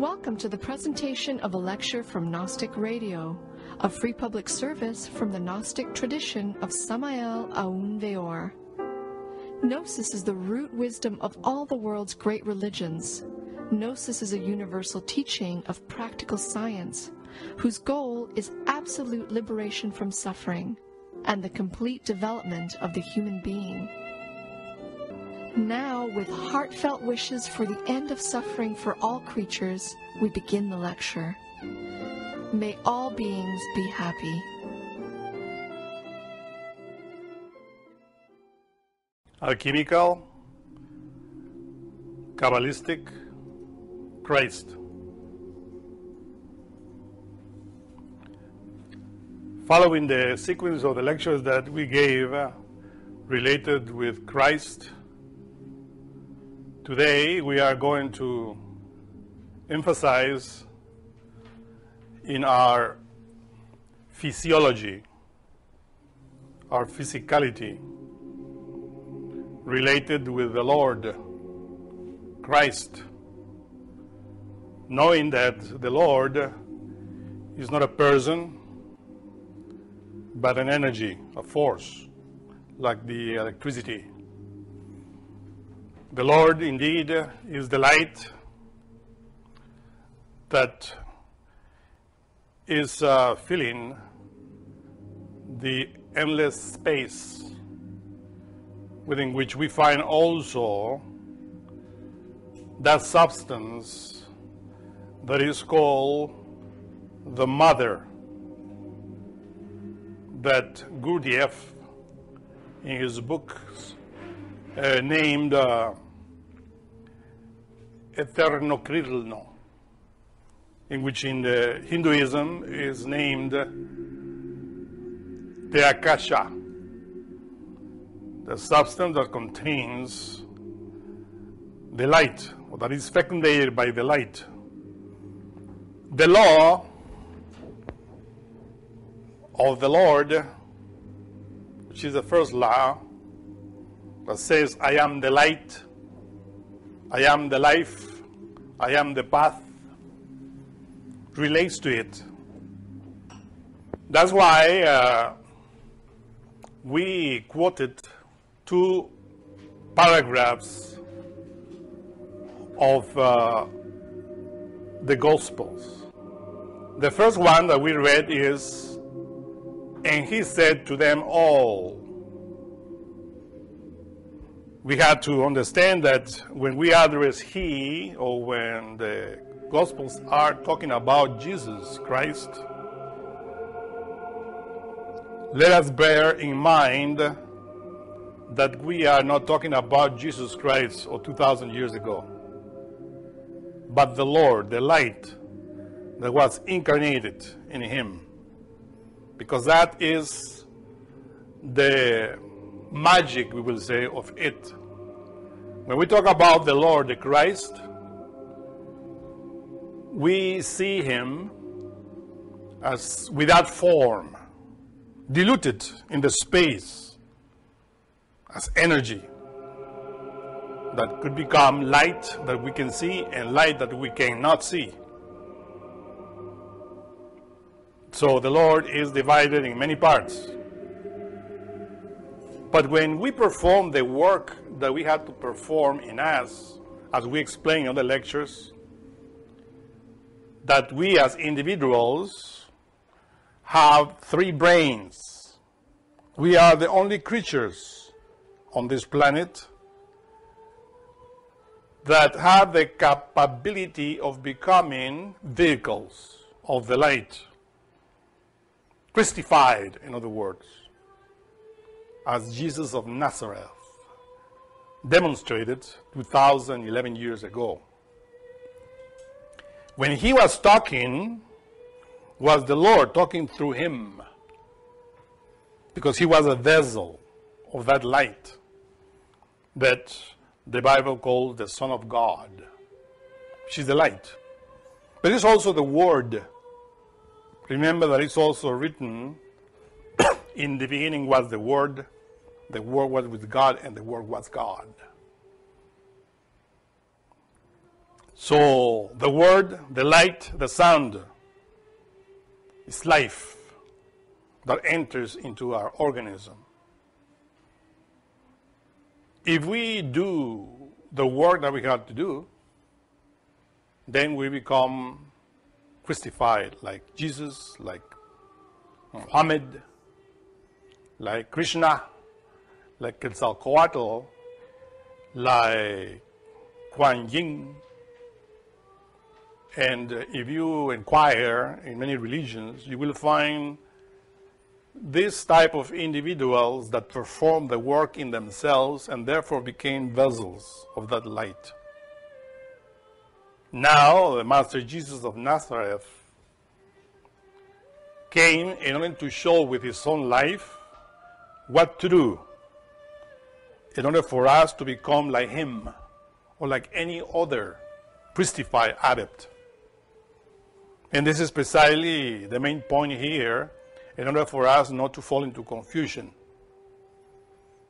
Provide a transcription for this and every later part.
Welcome to the presentation of a lecture from Gnostic Radio, a free public service from the Gnostic tradition of Samael Aun Weor. Gnosis is the root wisdom of all the world's great religions. Gnosis is a universal teaching of practical science, whose goal is absolute liberation from suffering and the complete development of the human being. Now, with heartfelt wishes for the end of suffering for all creatures, we begin the lecture. May all beings be happy. Alchemical Kabbalistic Christ. Following the sequence of the lectures that we gave related with Christ, today we are going to emphasize in our physiology, our physicality, related with the Lord Christ, knowing that the Lord is not a person, but an energy, a force, like the electricity. The Lord indeed is the light that is filling the endless space within which we find also that substance that is called the mother, that Gurdjieff in his books named Eternokrilno, in which in the Hinduism is named the Akasha, the substance that contains the light, or that is fecundated by the light. The law of the Lord, which is the first law, that says, I am the light, I am the life, I am the path, relates to it. That's why we quoted two paragraphs of the Gospels. The first one that we read is, and he said to them all. We had to understand that when we address he, or when the Gospels are talking about Jesus Christ, let us bear in mind that we are not talking about Jesus Christ of 2,000 years ago, but the Lord, the light that was incarnated in him. Because that is the magic, we will say, of it. When we talk about the Lord, the Christ, we see him as without form, diluted in the space, as energy that could become light that we can see and light that we cannot see. So the Lord is divided in many parts. But when we perform the work that we have to perform in us, as we explain in the lectures, that we as individuals have three brains. We are the only creatures on this planet that have the capability of becoming vehicles of the light. Christified, in other words, as Jesus of Nazareth demonstrated 2011 years ago. When he was talking, was the Lord talking through him, because he was a vessel of that light that the Bible calls the Son of God, which is the light. But it's also the Word. Remember that it's also written, in the beginning was the Word was with God, and the Word was God. So the word, the light, the sound is life that enters into our organism. If we do the work that we have to do, then we become Christified, like Jesus, like Muhammad, like Krishna, like Quetzalcoatl, like Kuan Yin. And if you inquire in many religions, you will find this type of individuals that perform the work in themselves and therefore became vessels of that light. Now, the Master Jesus of Nazareth came in order to show with his own life what to do in order for us to become like him or like any other priestified adept. And this is precisely the main point here in order for us not to fall into confusion.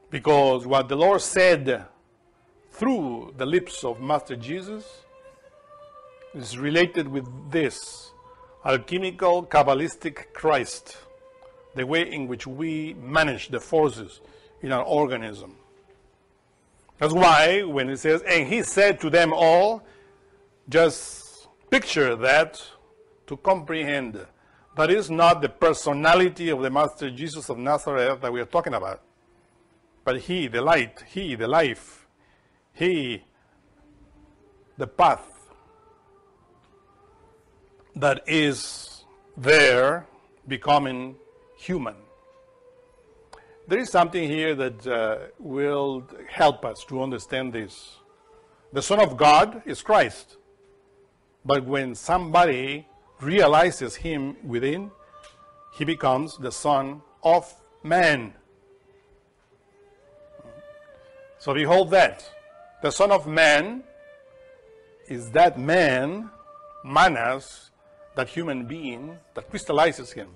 Because what the Lord said through the lips of Master Jesus is related with this Alchemical Kabbalistic Christ, the way in which we manage the forces in our organism. That's why when it says, and he said to them all, just picture that to comprehend. That is not the personality of the Master Jesus of Nazareth that we are talking about, but he, the light, he, the life, he, the path that is there becoming human. There is something here that will help us to understand this. The Son of God is Christ, but when somebody realizes him within, he becomes the Son of Man. So behold that. The Son of Man is that man, manas, that human being that crystallizes him.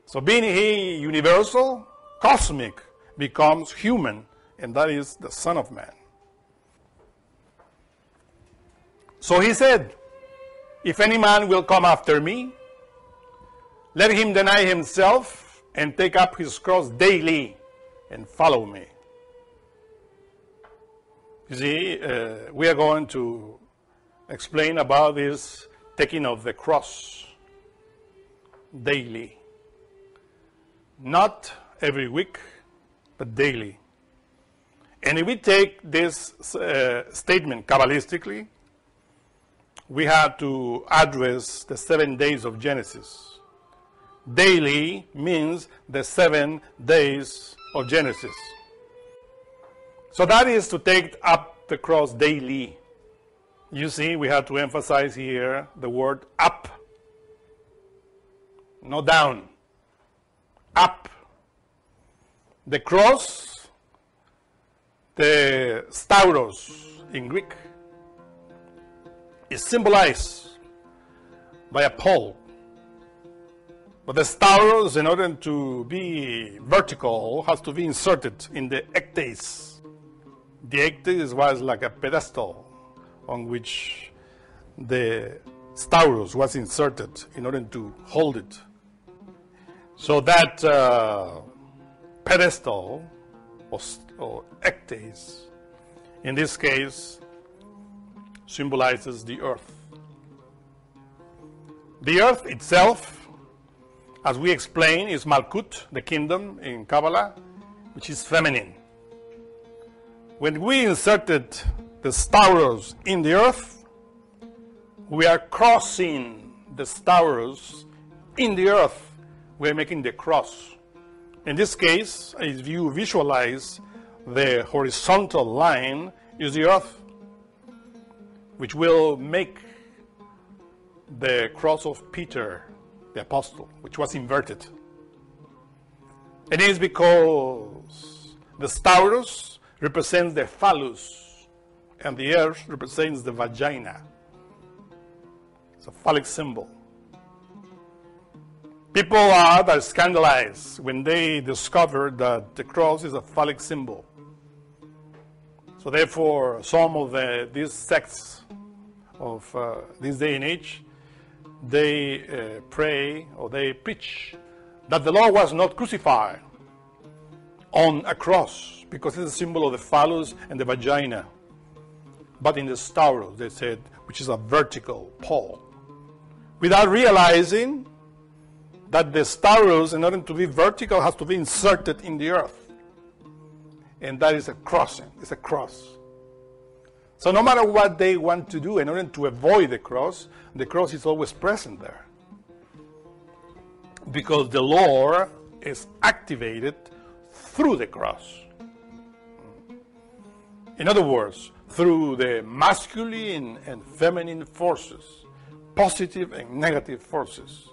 So being he universal, cosmic, becomes human, and that is the Son of Man. So he said, if any man will come after me, let him deny himself and take up his cross daily and follow me. You see, we are going to explain about this taking of the cross daily. Not every week, but daily. And if we take this statement Kabbalistically, we have to address the 7 days of Genesis. Daily means the 7 days of Genesis. So that is to take up the cross daily. You see, we have to emphasize here the word up. No down. Up. The cross, the stauros in Greek, is symbolized by a pole. But the stauros, in order to be vertical, has to be inserted in the ectase. The ectase was like a pedestal on which the stauros was inserted in order to hold it. So that pedestal, or ectase, in this case, symbolizes the earth. The earth itself, as we explain, is Malkut, the kingdom in Kabbalah, which is feminine. When we inserted the stauros in the earth, we are crossing the stauros in the earth. We are making the cross. In this case, if you visualize the horizontal line is the earth, which will make the cross of Peter, the apostle, which was inverted. It is because the stauros represents the phallus, and the earth represents the vagina. It's a phallic symbol. People are scandalized when they discover that the cross is a phallic symbol. So therefore, some of these sects of this day and age, they pray or they preach that the Lord was not crucified on a cross because it's a symbol of the phallus and the vagina, but in the stauros, they said, which is a vertical pole, without realizing that the stauros, in order to be vertical, has to be inserted in the earth. And that is a crossing, it's a cross. So no matter what they want to do, in order to avoid the cross is always present there. Because the Lord is activated through the cross. In other words, through the masculine and feminine forces, positive and negative forces,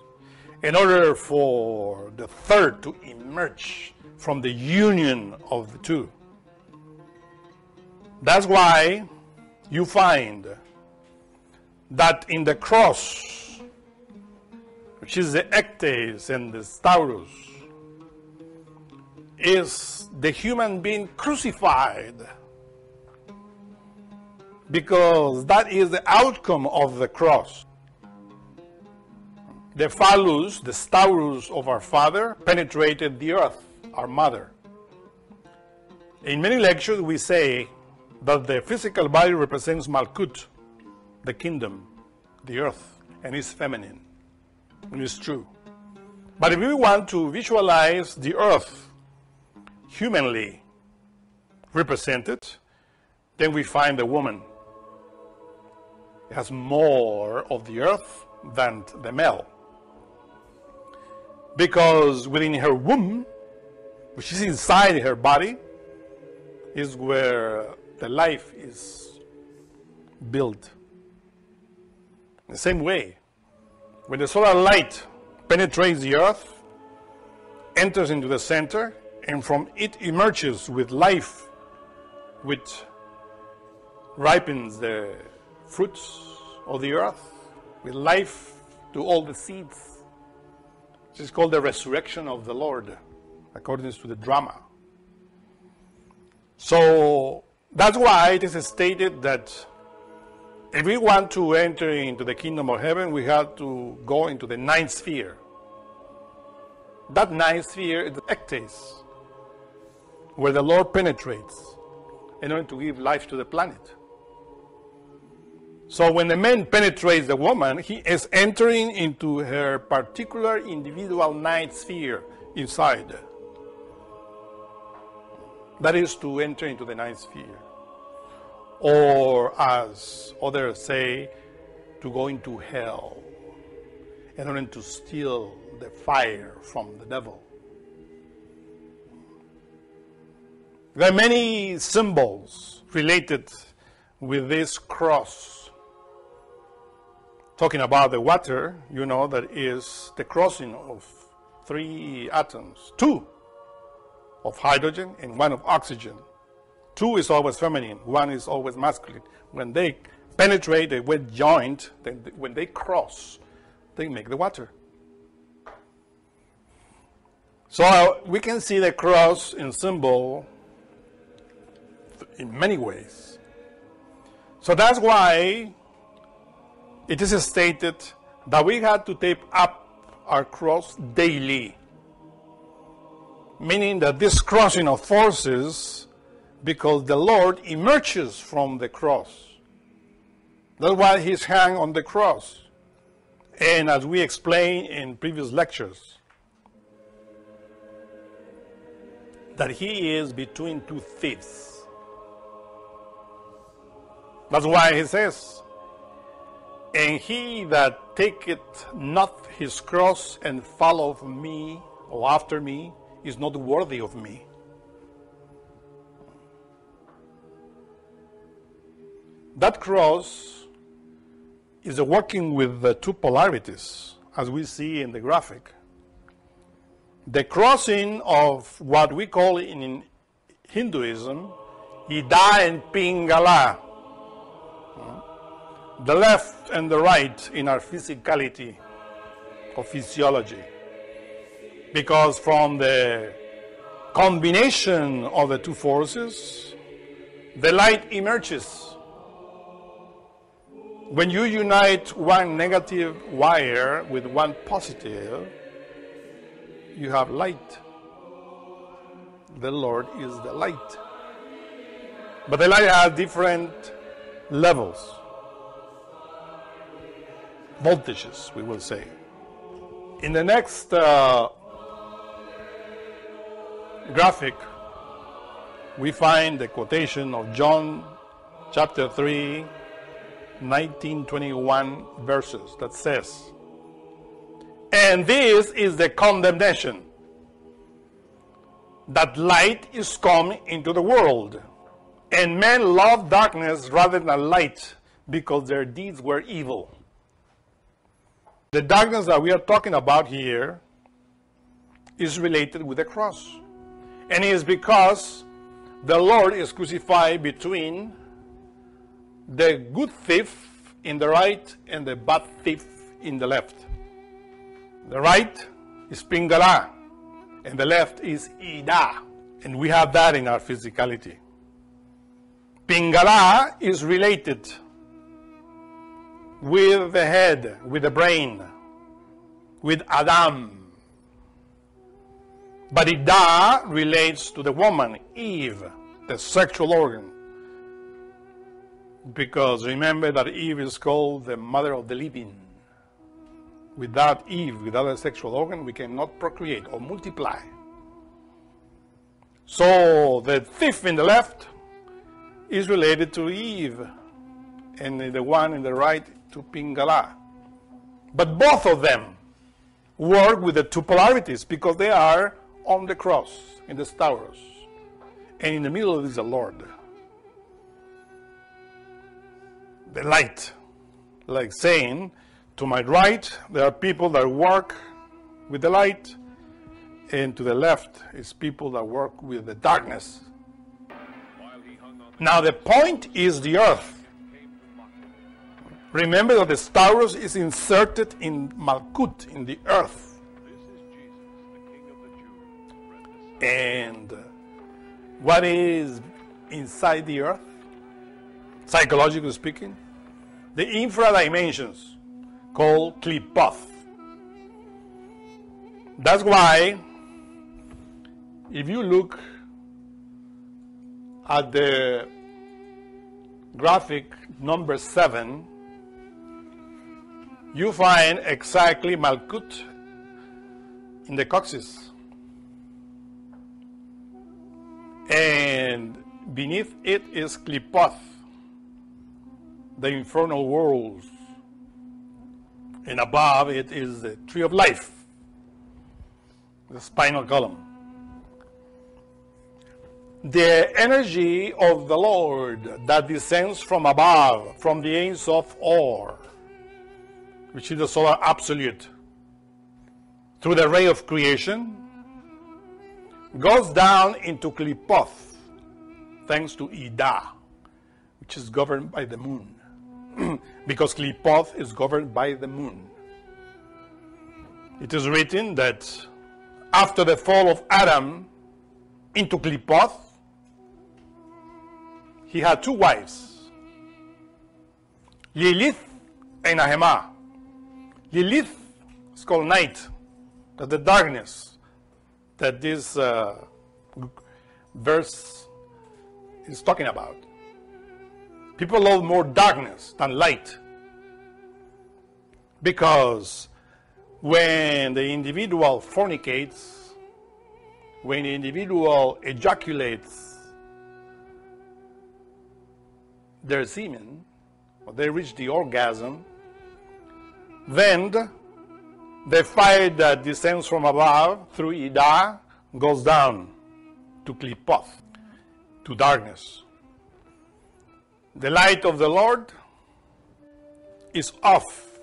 in order for the third to emerge from the union of the two. That's why you find that in the cross, which is the ectes and the stauros, is the human being crucified, because that is the outcome of the cross. The phallus, the stauros of our father, penetrated the earth, our mother. In many lectures we say that the physical body represents Malkut, the kingdom, the earth, and is feminine. It is true. But if we want to visualize the earth humanly represented, then we find the woman. It has more of the earth than the male. Because within her womb, which is inside her body, is where the life is built. In the same way, when the solar light penetrates the earth, enters into the center, and from it emerges with life, which ripens the fruits of the earth, with life to all the seeds. This is called the resurrection of the Lord, according to the drama. So that's why it is stated that if we want to enter into the kingdom of heaven, we have to go into the ninth sphere. That ninth sphere is the ectes, where the Lord penetrates in order to give life to the planet. So when the man penetrates the woman, he is entering into her particular individual ninth sphere inside. That is to enter into the ninth sphere. Or as others say, to go into hell in order to steal the fire from the devil. There are many symbols related with this cross. Talking about the water, you know, that is the crossing of 3 atoms, 2 of hydrogen and 1 of oxygen. 2 is always feminine, 1 is always masculine. When they penetrate, they wet joint, then when they cross, they make the water. So we can see the cross in symbol in many ways. So that's why it is stated that we had to take up our cross daily. Meaning that this crossing of forces, because the Lord emerges from the cross. That's why he's hung on the cross. And as we explained in previous lectures, that he is between 2 thieves. That's why he says, and he that taketh not his cross and followeth me, or after me, is not worthy of me. That cross is working with the 2 polarities, as we see in the graphic. The crossing of what we call in Hinduism, Ida and Pingala. The left and the right in our physicality or physiology. Because from the combination of the 2 forces, the light emerges. When you unite one negative wire with one positive, you have light. The Lord is the light. But the light has different levels, voltages, we will say. In the next graphic, we find the quotation of John chapter 3, 19-21 verses that says, "And this is the condemnation, that light is come into the world, and men love darkness rather than light, because their deeds were evil." The darkness that we are talking about here is related with the cross. And it is because the Lord is crucified between the good thief in the right and the bad thief in the left. The right is Pingala, and the left is Ida. And we have that in our physicality. Pingala is related with the head, with the brain, with Adam. But Ida relates to the woman, Eve, the sexual organ. Because remember that Eve is called the mother of the living. Without Eve, without a sexual organ, we cannot procreate or multiply. So the thief in the left is related to Eve, and the one in the right to Pingala. But both of them work with the two polarities because they are on the cross, in the stauros. And in the middle is the Lord. The light, like saying, to my right, there are people that work with the light, and to the left is people that work with the darkness. Now the point is the earth. Remember that the stauros is inserted in Malkut, in the earth. And what is inside the earth, psychologically speaking? The infra dimensions, called Klipoth. That's why, if you look at the graphic number 7, you find exactly Malkut in the coccyx. And beneath it is Klipoth, the infernal worlds. And above it is the tree of life, the spinal column. The energy of the Lord that descends from above, from the Ains of Or, which is the solar absolute, through the ray of creation, goes down into Klipoth, thanks to Ida, which is governed by the moon. Because Klipoth is governed by the moon. It is written that after the fall of Adam into Klipoth, he had two wives, Lilith and Nahema. Lilith is called night, that's the darkness that this verse is talking about. People love more darkness than light, because when the individual fornicates, when the individual ejaculates their semen, or they reach the orgasm, then the fire that descends from above through Ida goes down to Klipoth, to darkness. The light of the Lord is off,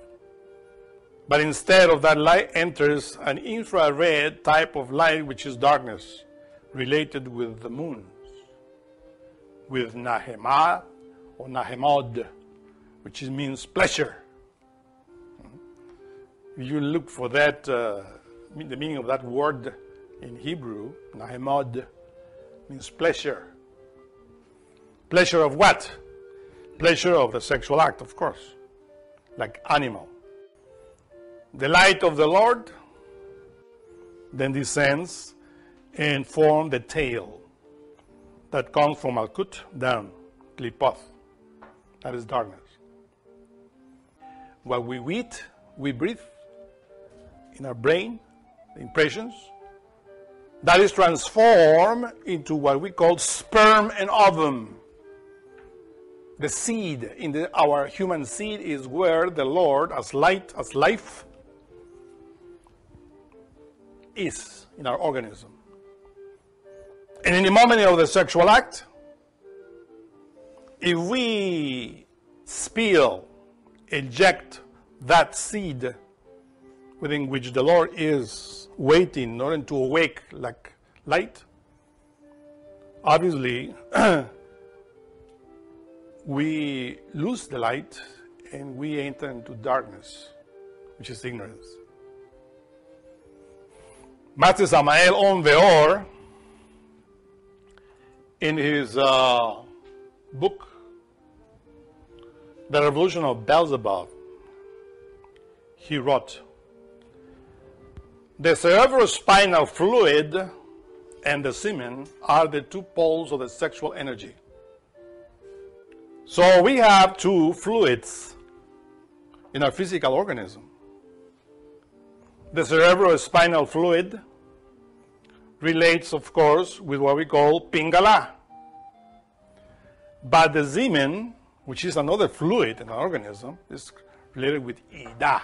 but instead of that light enters an infrared type of light, which is darkness, related with the moons, with Nahema or Nahemod, which means pleasure. You look for that, the meaning of that word in Hebrew, Nahemod, means pleasure. Pleasure of what? Pleasure of the sexual act, of course, like animal. The light of the Lord then descends and forms the tail that comes from Malkut down, Klipoth. That is darkness. What we eat, we breathe in our brain, the impressions, that is transformed into what we call sperm and ovum. The seed in our human seed is where the Lord, as light, as life, is in our organism. And in the moment of the sexual act, if we spill, eject that seed within which the Lord is waiting in order to awake like light, obviously we lose the light and we enter into darkness, which is ignorance. Majstor Samael on Veor, in his book, The Revolution of Beelzebub, he wrote, the cerebrospinal fluid and the semen are the two poles of the sexual energy. So we have two fluids in our physical organism. The cerebrospinal fluid relates, of course, with what we call Pingala. But the semen, which is another fluid in our organism, is related with Ida.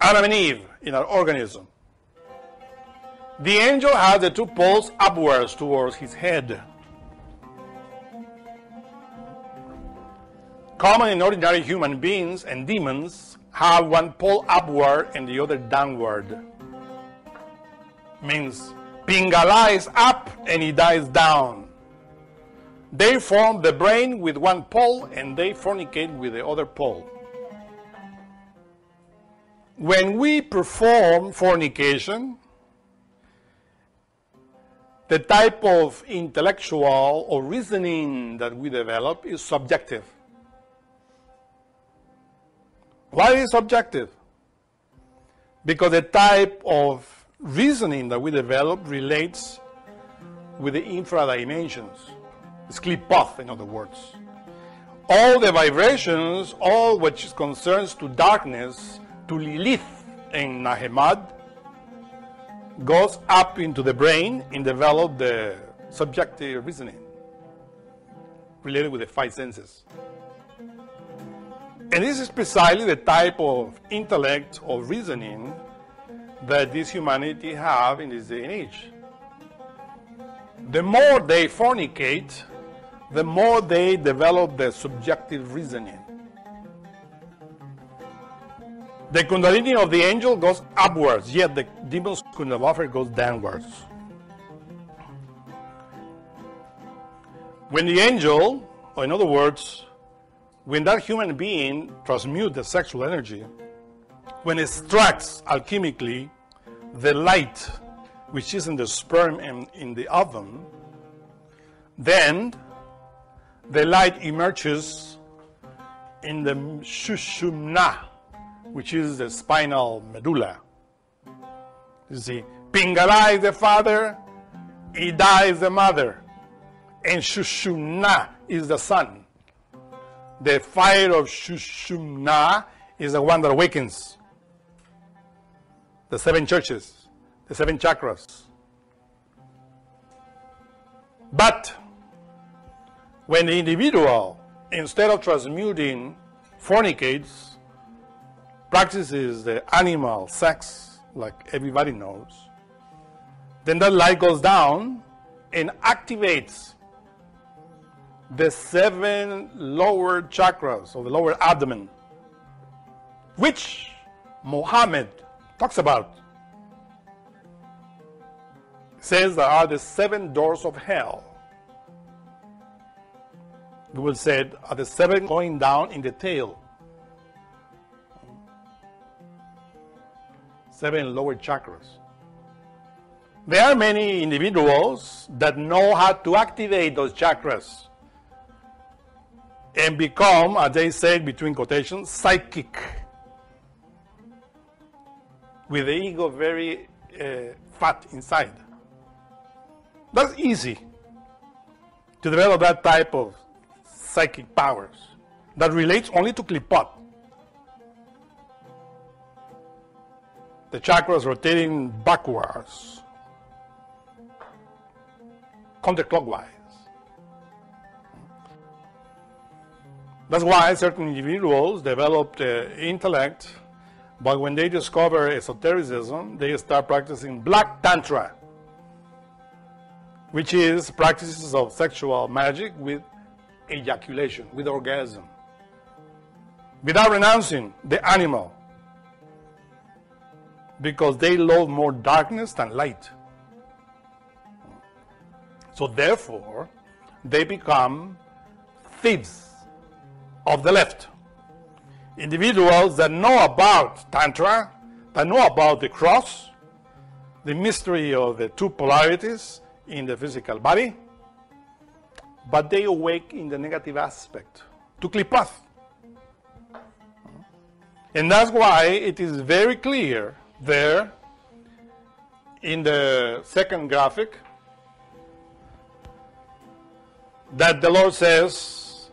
Adam and Eve in our organism. The angel has the two poles upwards towards his head. Common and ordinary human beings and demons have one pole upward and the other downward. Means Pingala is up and Ida is down. They form the brain with one pole and they fornicate with the other pole. When we perform fornication, the type of intellectual or reasoning that we develop is subjective. Why is it subjective? Because the type of reasoning that we develop relates with the infra dimensions. It's Klipoth, in other words. All the vibrations, all which concerns to darkness, to Lilith and Nahemad, goes up into the brain and develop the subjective reasoning related with the five senses. And this is precisely the type of intellect or reasoning that this humanity have in this day and age. The more they fornicate, the more they develop the subjective reasoning. The Kundalini of the angel goes upwards, yet the demon's kundabuffer goes downwards. When the angel, or in other words, when that human being transmutes the sexual energy, when it extracts alchemically the light which is in the sperm and in the ovum, then the light emerges in the Shushumna, which is the spinal medulla. You see, Pingala is the father, Ida is the mother, and Shushumna is the son. The fire of Shushumna is the one that awakens the seven churches, the seven chakras. But when the individual, instead of transmuting, fornicates, practices the animal sex, like everybody knows, then that light goes down and activates the seven lower chakras, or the lower abdomen, which Muhammad talks about. Says there are the seven doors of hell. We will say are the seven going down in the tail. Seven lower chakras. There are many individuals that know how to activate those chakras and become, as they said between quotations, psychic, with the ego very fat inside. That's easy to develop that type of psychic powers that relates only to klipot. The chakras rotating backwards, counterclockwise. That's why certain individuals develop the intellect, but when they discover esotericism, they start practicing black tantra, which is practices of sexual magic with ejaculation, with orgasm, without renouncing the animal, because they love more darkness than light. So therefore, they become thieves of the left. Individuals that know about Tantra, that know about the cross, the mystery of the two polarities in the physical body, but they awake in the negative aspect, to klipot. And that's why it is very clear there in the second graphic that the Lord says,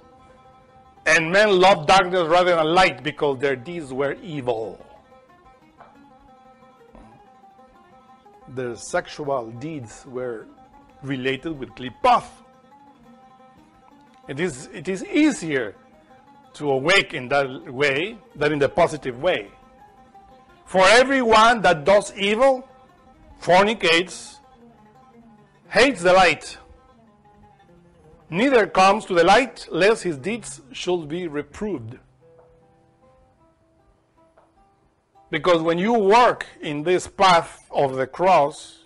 and men loved darkness rather than light because their deeds were evil. Their sexual deeds were related with klipot. It is easier to awake in that way than in the positive way. For everyone that does evil, fornicates, hates the light, neither comes to the light, lest his deeds should be reproved. Because when you work in this path of the cross,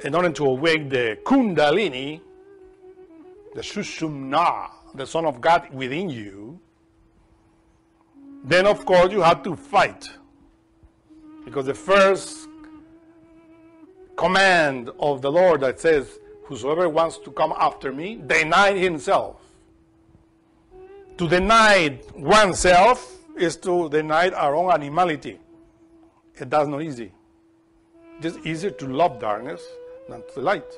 in order to awake the Kundalini, the Sushumna, the Son of God within you, then of course you have to fight. Because the first command of the Lord that says, whosoever wants to come after me, deny himself. To deny oneself is to deny our own animality. That's not easy. It's easier to love darkness than to light.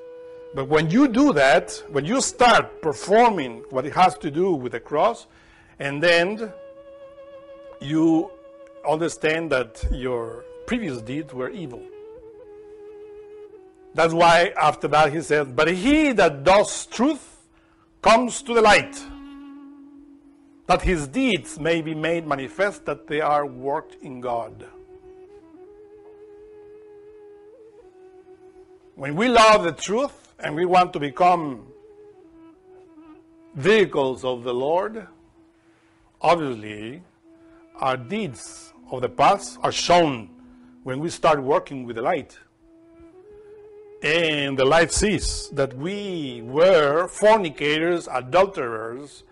But when you do that, when you start performing what it has to do with the cross, and then you understand that your previous deeds were evil. That's why after that he says, but he that does truth comes to the light, that his deeds may be made manifest, that they are worked in God. When we love the truth and we want to become vehicles of the Lord, obviously our deeds of the past are shown when we start working with the light. And the light sees that we were fornicators, adulterers,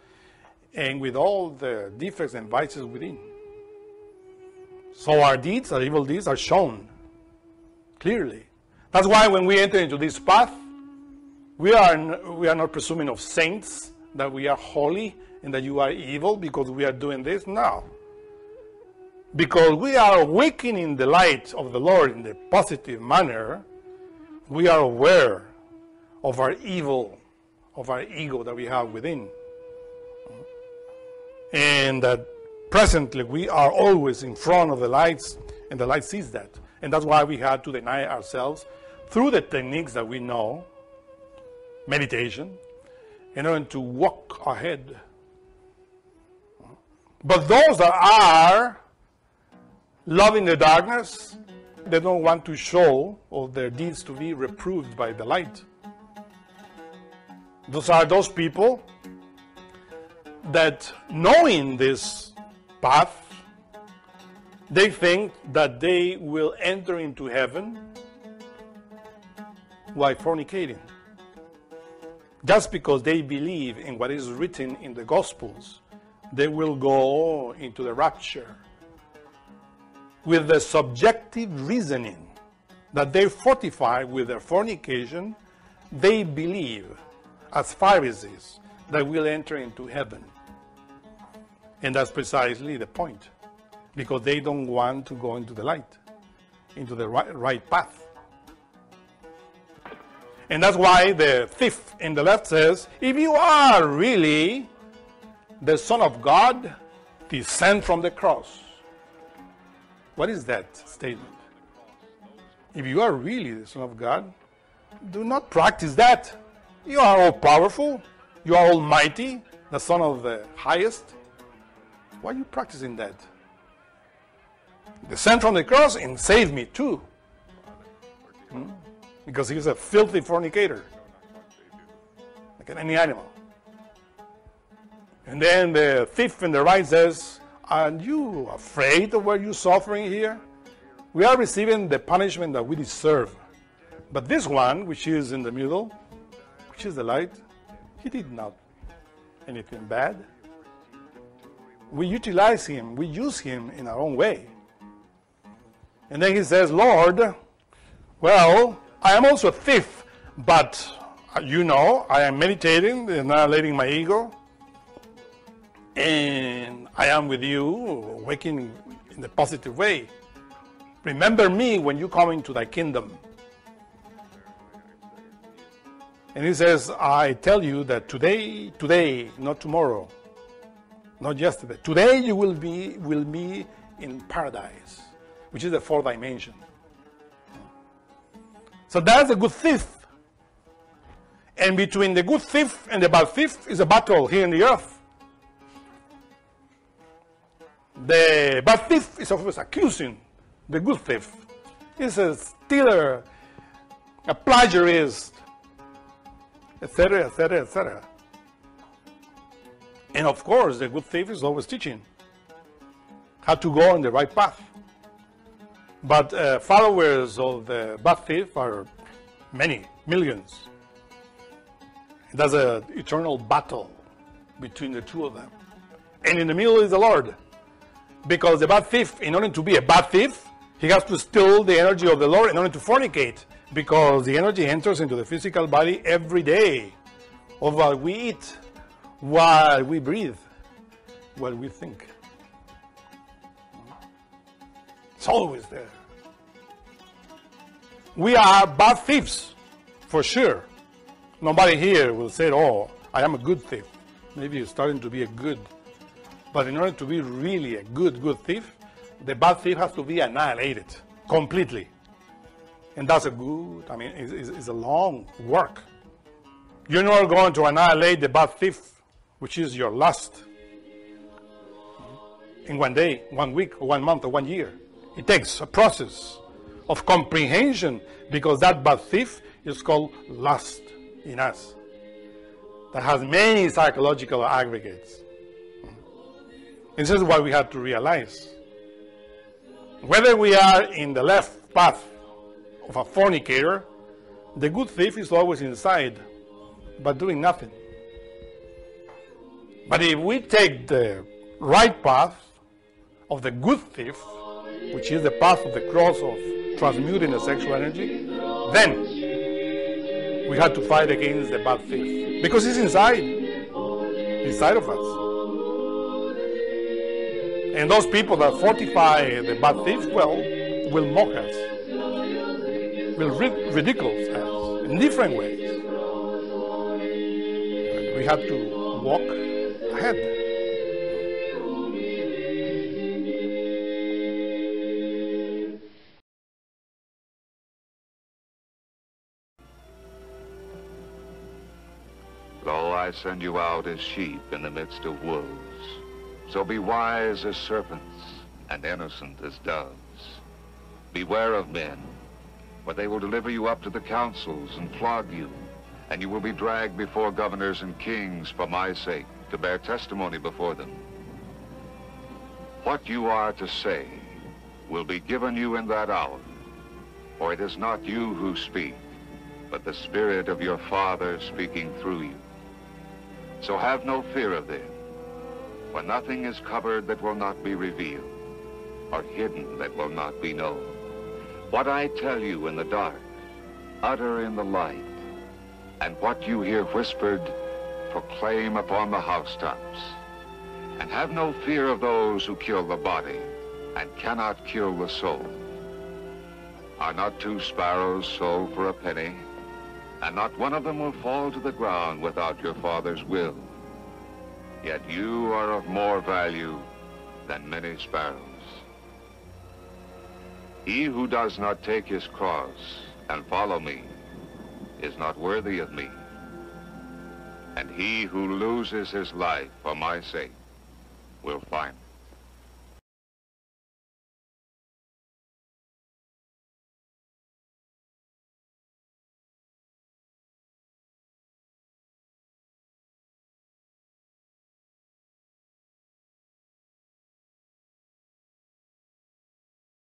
and with all the defects and vices within. So our deeds, our evil deeds, are shown clearly. That's why when we enter into this path, we are not presuming of saints, that we are holy and that you are evil because we are doing this. No. Because we are awakening the light of the Lord in the positive manner, we are aware of our evil, of our ego that we have within. And that presently we are always in front of the lights, and the light sees that. And that's why we had to deny ourselves through the techniques that we know, meditation, in order to walk ahead. But those that are loving the darkness, they don't want to show all their deeds to be reproved by the light. Those are those people that, knowing this path, they think that they will enter into heaven while fornicating. Just because they believe in what is written in the Gospels, they will go into the rapture with the subjective reasoning that they fortify with their fornication. They believe, as Pharisees, that will enter into heaven. And that's precisely the point, because they don't want to go into the light, into the right path. And that's why the thief in the left says, if you are really the Son of God, descend from the cross. What is that statement? If you are really the Son of God, do not practice that. You are all powerful. You are almighty, the Son of the highest. Why are you practicing that? Descend from the cross and save me too. Because he's a filthy fornicator, like any animal. And then the thief in the right says, aren't you afraid of what you're suffering here? We are receiving the punishment that we deserve. But this one, which is in the middle, which is the light, he did not anything bad. We utilize him, we use him in our own way. And then he says, Lord, well, I am also a thief, but you know, I am meditating, annihilating my ego, and I am with you, working in the positive way. Remember me when you come into thy kingdom. And he says, I tell you that today, not tomorrow, not yesterday, today you will be in paradise, which is the fourth dimension. So that's a good thief. And between the good thief and the bad thief is a battle here on the earth. The bad thief is always accusing the good thief. He's a stealer, a plagiarist, etc., etc., etc. And of course, the good thief is always teaching how to go on the right path. But followers of the bad thief are many, millions. There's an eternal battle between the two of them. And in the middle is the Lord. Because the bad thief, in order to be a bad thief, he has to steal the energy of the Lord in order to fornicate. Because the energy enters into the physical body every day. Of what we eat, while we breathe, while we think. It's always there. We are bad thieves, for sure. Nobody here will say, oh, I am a good thief. Maybe you're starting to be a good. But in order to be really a good thief, the bad thief has to be annihilated completely. And that's a good, it's a long work. You're not going to annihilate the bad thief, which is your lust, in one day, 1 week, or 1 month, or 1 year. It takes a process of comprehension, because that bad thief is called lust in us. That has many psychological aggregates. This is what we have to realize. Whether we are in the left path of a fornicator, the good thief is always inside, but doing nothing. But if we take the right path of the good thief, which is the path of the cross of transmuting the sexual energy, then we have to fight against the bad thief. Because he's inside of us. And those people that fortify the bad thief, well, will mock us, will ridicule us in different ways. We have to walk ahead. Lo, I send you out as sheep in the midst of wolves. So be wise as serpents and innocent as doves. Beware of men, for they will deliver you up to the councils and flog you, and you will be dragged before governors and kings for my sake, to bear testimony before them. What you are to say will be given you in that hour, for it is not you who speak, but the Spirit of your Father speaking through you. So have no fear of them. For nothing is covered that will not be revealed, or hidden that will not be known. What I tell you in the dark, utter in the light, and what you hear whispered, proclaim upon the housetops. And have no fear of those who kill the body and cannot kill the soul. Are not 2 sparrows sold for a penny? And not one of them will fall to the ground without your Father's will. Yet you are of more value than many sparrows. He who does not take his cross and follow me is not worthy of me. And he who loses his life for my sake will find it.